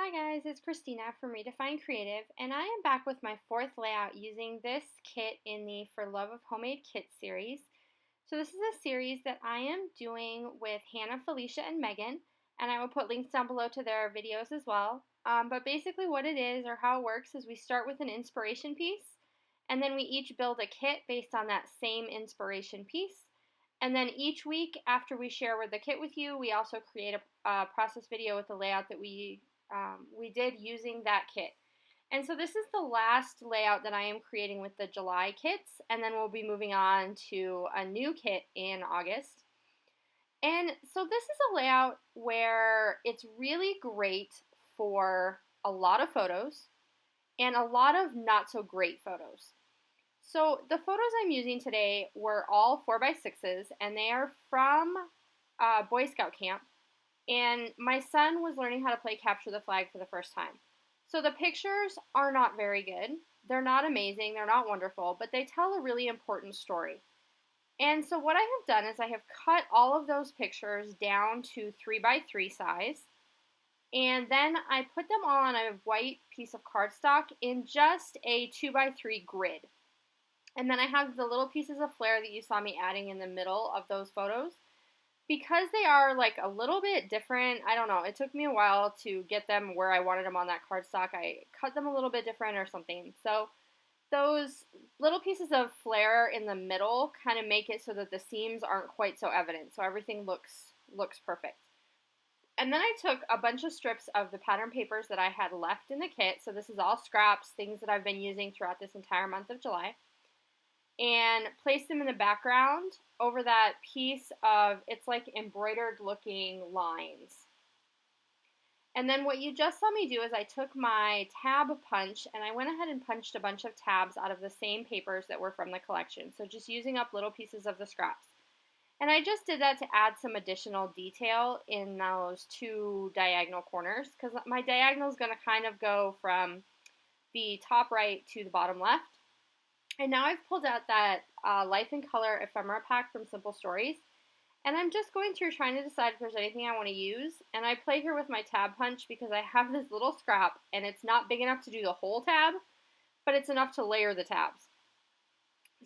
Hi guys, it's Christina from Redefine Creative, and I am back with my fourth layout using this kit in the For Love of Homemade Kits series. So this is a series that I am doing with Hannah, Felicia, and Megan, and I will put links down below to their videos as well. But basically what it is, or how it works, is we start with an inspiration piece, and then we each build a kit based on that same inspiration piece. And then each week after we share the kit with you, we also create a process video with the layout that we did using that kit. And so this is the last layout that I am creating with the July kits, and then we'll be moving on to a new kit in August. And so this is a layout where it's really great for a lot of photos and a lot of not so great photos. So the photos I'm using today were all 4x6s, and they are from Boy Scout camp. And my son was learning how to play capture the flag for the first time. So the pictures are not very good. They're not amazing. They're not wonderful, but they tell a really important story. And so what I have done is I have cut all of those pictures down to 3x3 size. And then I put them all on a white piece of cardstock in just a 2x3 grid. And then I have the little pieces of flair that you saw me adding in the middle of those photos. Because they are like a little bit different, I don't know, it took me a while to get them where I wanted them on that cardstock. I cut them a little bit different or something. So those little pieces of flair in the middle kind of make it so that the seams aren't quite so evident. So everything looks perfect. And then I took a bunch of strips of the pattern papers that I had left in the kit. So this is all scraps, things that I've been using throughout this entire month of July. And place them in the background over that piece of, it's like embroidered looking lines. And then what you just saw me do is I took my tab punch and I went ahead and punched a bunch of tabs out of the same papers that were from the collection. So just using up little pieces of the scraps. And I just did that to add some additional detail in those two diagonal corners, because my diagonal is going to kind of go from the top right to the bottom left. And now I've pulled out that Life in Color ephemera pack from Simple Stories. And I'm just going through trying to decide if there's anything I want to use. And I play here with my tab punch because I have this little scrap and it's not big enough to do the whole tab, but it's enough to layer the tabs.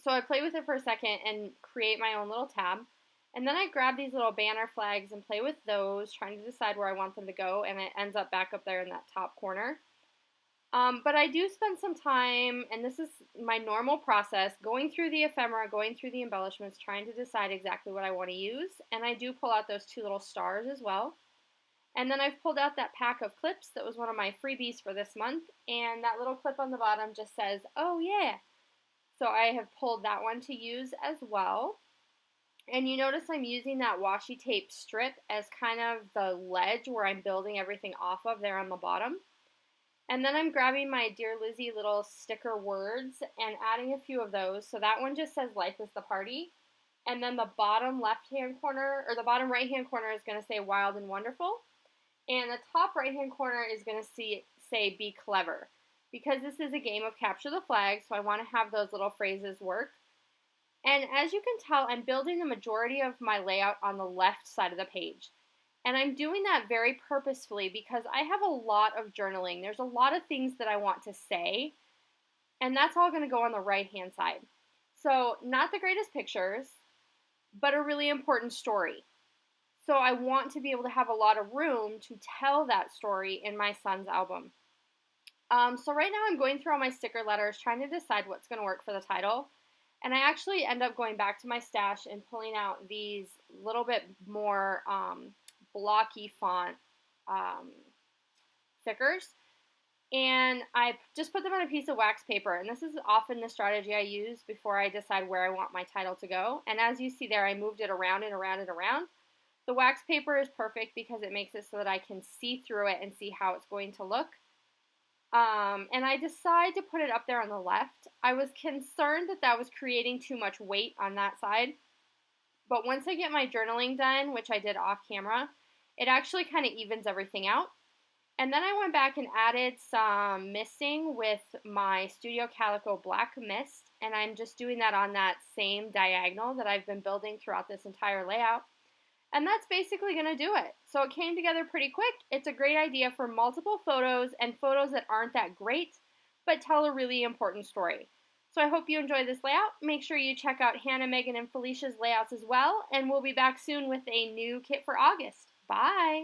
So I play with it for a second and create my own little tab. And then I grab these little banner flags and play with those, trying to decide where I want them to go. And it ends up back up there in that top corner. But I do spend some time, and this is my normal process, going through the ephemera, going through the embellishments, trying to decide exactly what I want to use. And I do pull out those two little stars as well. And then I've pulled out that pack of clips that was one of my freebies for this month. And that little clip on the bottom just says, "Oh yeah." So I have pulled that one to use as well. And you notice I'm using that washi tape strip as kind of the ledge where I'm building everything off of there on the bottom. And then I'm grabbing my Dear Lizzie little sticker words and adding a few of those. So that one just says "Life is the Party." And then the bottom left-hand corner, or the bottom right-hand corner is going to say "Wild and Wonderful." And the top right-hand corner is going to say "Be Clever." Because this is a game of capture the flag, so I want to have those little phrases work. And as you can tell, I'm building the majority of my layout on the left side of the page. And I'm doing that very purposefully because I have a lot of journaling. There's a lot of things that I want to say, and that's all going to go on the right-hand side. So not the greatest pictures, but a really important story. So I want to be able to have a lot of room to tell that story in my son's album. So right now I'm going through all my sticker letters, trying to decide what's going to work for the title. And I actually end up going back to my stash and pulling out these little bit more blocky font stickers, and I just put them on a piece of wax paper, and this is often the strategy I use before I decide where I want my title to go. And as you see there, I moved it around and around and around. The wax paper is perfect because it makes it so that I can see through it and see how it's going to look. And I decided to put it up there on the left. I was concerned that that was creating too much weight on that side, but once I get my journaling done, which I did off camera, it actually kind of evens everything out. And then I went back and added some misting with my Studio Calico Black Mist, and I'm just doing that on that same diagonal that I've been building throughout this entire layout. And that's basically going to do it. So it came together pretty quick. It's a great idea for multiple photos and photos that aren't that great, but tell a really important story. So I hope you enjoy this layout. Make sure you check out Hannah, Megan, and Felicia's layouts as well, and we'll be back soon with a new kit for August. Bye!